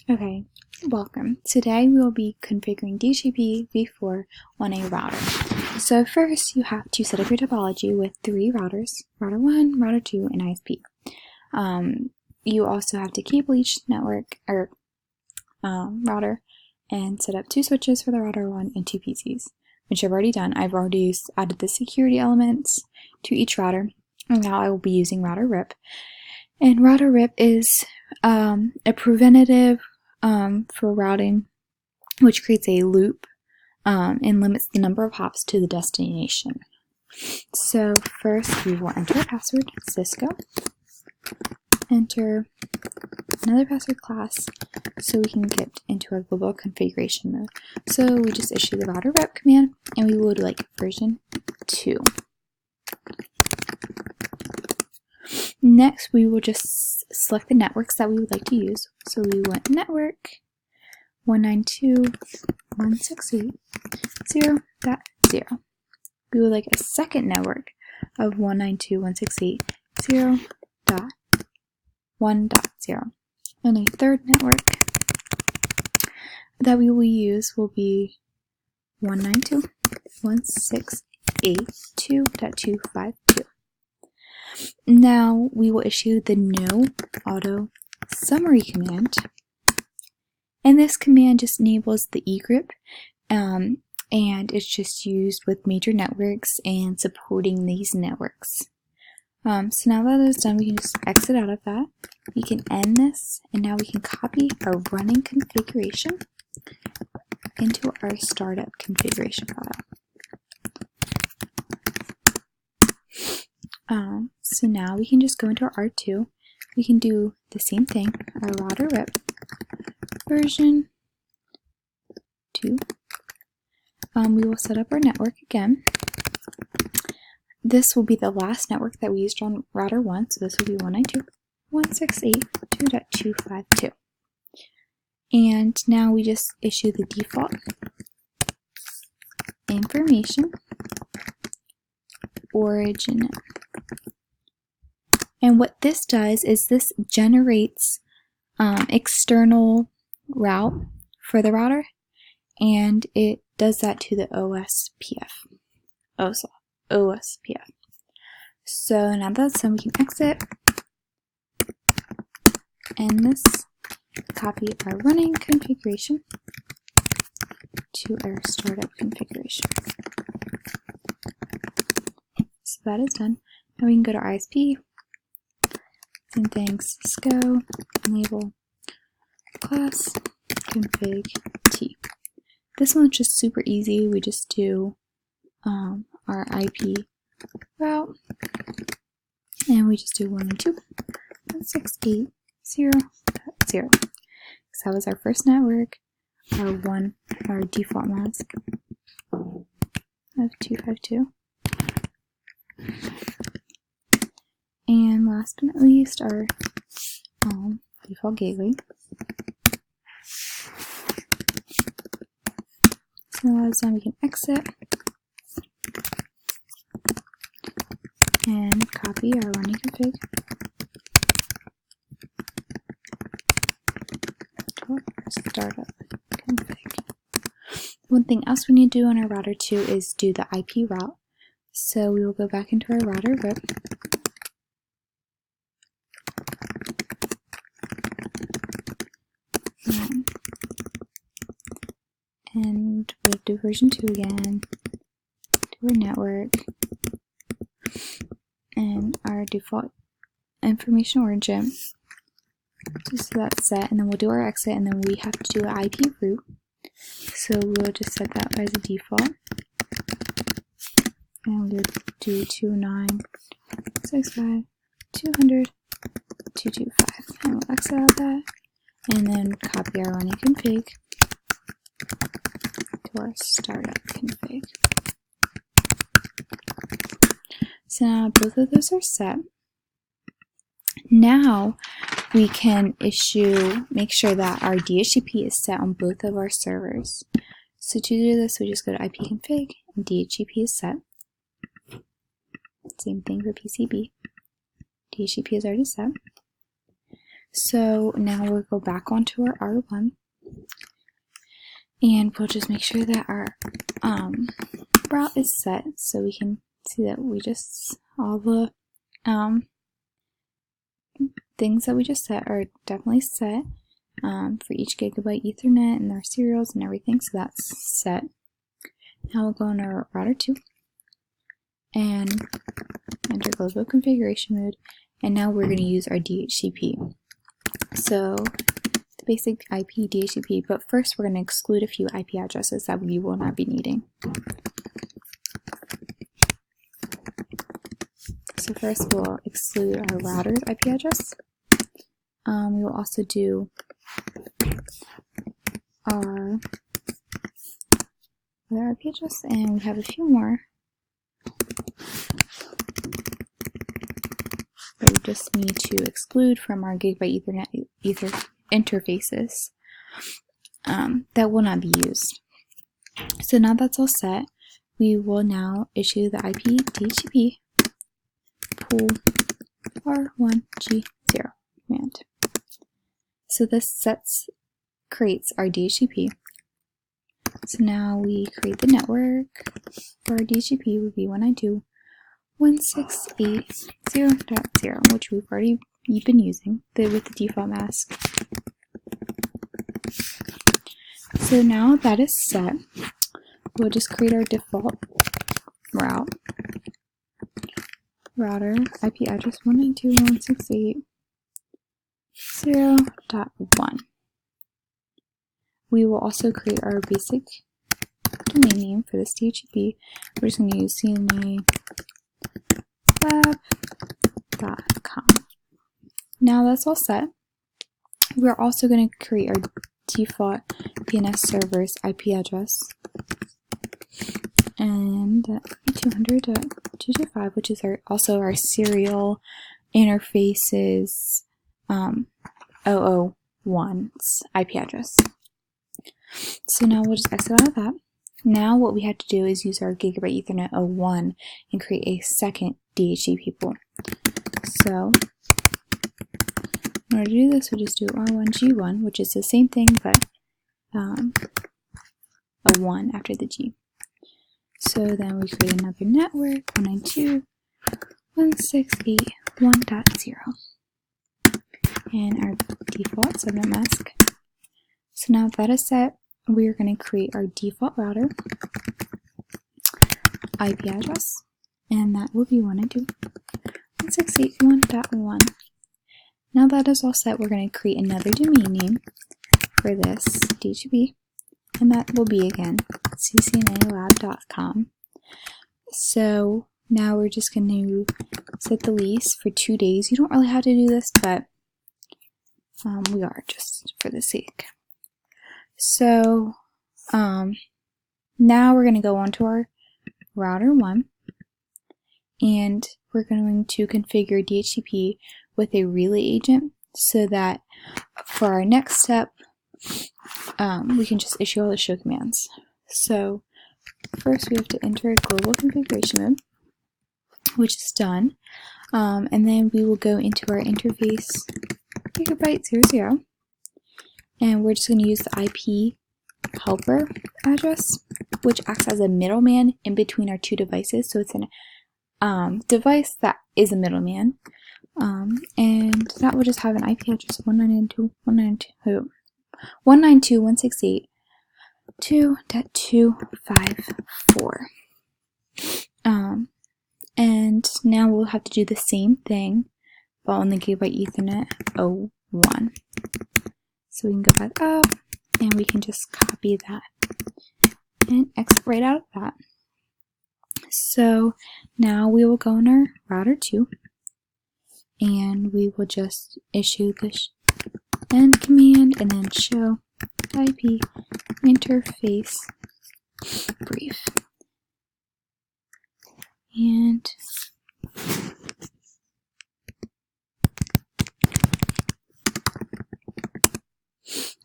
Okay, welcome. Today we will be configuring DHCP v4 on a router. So first you have to set up your topology with 3 routers, router 1, router 2, and ISP. You also have to cable each network or router and set up 2 switches for the router 1 and 2 PCs, which I've already done. I've already added the security elements to each router, and now I will be using router RIP. And router RIP is a preventative for routing, which creates a loop and limits the number of hops to the destination. So first we will enter a password, Cisco, enter another password class so we can get into our global configuration mode. So we just issue the router rep command and we will do like version 2. Next, we will just select the networks that we would like to use. So we want network 192.168.0.0. We would like a second network of 192.168.0.1.0. And a third network that we will use will be 192.168.2.252. Now we will issue the no auto summary command, and this command just enables the egroup, and it's just used with major networks and supporting these networks. So now that it's done, we can just exit out of that. We can end this, and now we can copy our running configuration into our startup configuration file. So now we can just go into our R2. We can do the same thing, our router rip version 2. We will set up our network again. This will be the last network that we used on router 1, so this will be 192.168.2.252. And now we just issue the default information origin. And what this does is this generates external route for the router, and it does that to the OSPF. So now that's done, we can exit, end this, copy our running configuration to our startup configuration. So that is done. Now we can go to ISP. Same thing, Cisco, enable class config T. This one's just super easy. We just do our IP route, and we just do 192.168.0.0. So that was our first network, our default mask of 252. And last but not least, our default gateway. So now that's done, we can exit and copy our running config to our startup config. One thing else we need to do on our router 2 is do the IP route. So we will go back into our router RIP. And we'll do version 2 again, to our network, and our default information origin, just so that's set, and then we'll do our exit, and then we have to do an IP route, so we'll just set that as a default, and we'll do 209.65.200.225, and we'll exit out that, and then copy our running config to our startup config. So now both of those are set. Now we can make sure that our DHCP is set on both of our servers. So to do this, we just go to ipconfig and DHCP is set. Same thing for PCB. DHCP is already set. So now we'll go back onto our R1 and we'll just make sure that our route is set so we can see that we just, all the things that we just set are definitely set for each gigabyte Ethernet and their serials and everything, so that's set. Now we'll go on our router 2 and enter global configuration mode, and now we're going to use our DHCP. So the basic IP DHCP, but first we're going to exclude a few IP addresses that we will not be needing. So first we'll exclude our router's IP address. We will also do our other IP address, and we have a few more that we just need to exclude from our Gigabyte Ethernet interfaces that will not be used. So now that's all set, we will now issue the IP DHCP pool R1G0 command. So this creates our DHCP. So now we create the network for our DHCP would be 192.168.0.0, which we've already been using with the default mask. So now that is set, we'll just create our default router IP address 192.168.0.1. We will also create our basic domain name for this DHCP. We're just going to use cnalab.com. Now that's all set. We're also going to create our default DNS server's IP address and 200.225, which is also our serial interfaces 001's IP address. So now we'll just exit out of that. Now what we have to do is use our Gigabyte Ethernet 01 and create a second DHCP pool. So in order to do this, we'll just do R1G1, which is the same thing but a 1 after the G. So then we create another network 192.168.1.0 and our default subnet mask. So now that is set, we are going to create our default router IP address, and that will be 192.168.1.1. Now that is all set, we're going to create another domain name for this DHCP, and that will be again cnalab.com. So now we're just going to set the lease for 2 days. You don't really have to do this, but we are just for the sake. So now we're going to go on to our router 1, and we're going to configure DHCP with a relay agent so that for our next step we can just issue all the show commands. So first we have to enter global configuration mode, which is done, and then we will go into our interface Gigabyte 00. And we're just going to use the IP helper address, which acts as a middleman in between our two devices. So it's a device that is a middleman. And that will just have an IP address of 192.168.2.254. And now we'll have to do the same thing, but on the Gigabyte Ethernet 01. So we can go back up, and we can just copy that and exit right out of that. So now we will go on our router 2, and we will just issue the end command and then show IP interface brief. And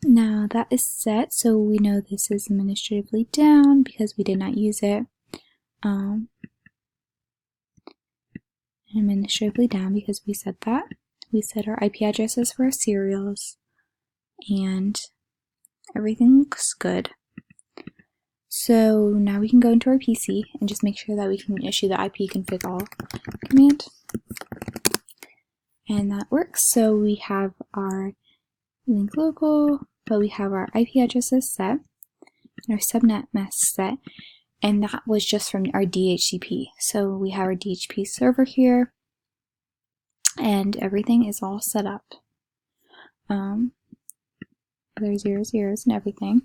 now that is set, so we know this is administratively down because we did not use it. Administratively down because we set that. we set our IP addresses for our serials, and everything looks good. So now we can go into our PC and just make sure that we can issue the ipconfig all command. And that works. So we have our link local, but we have our IP addresses set, and our subnet mask set, and that was just from our DHCP. So we have our DHCP server here, and everything is all set up. There's zeros and everything.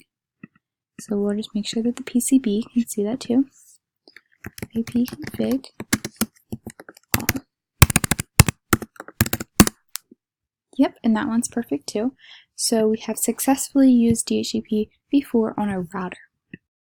So we'll just make sure that the PCB can see that too. ipconfig all. Yep, and that one's perfect too. So we have successfully used DHCP v4 on our router.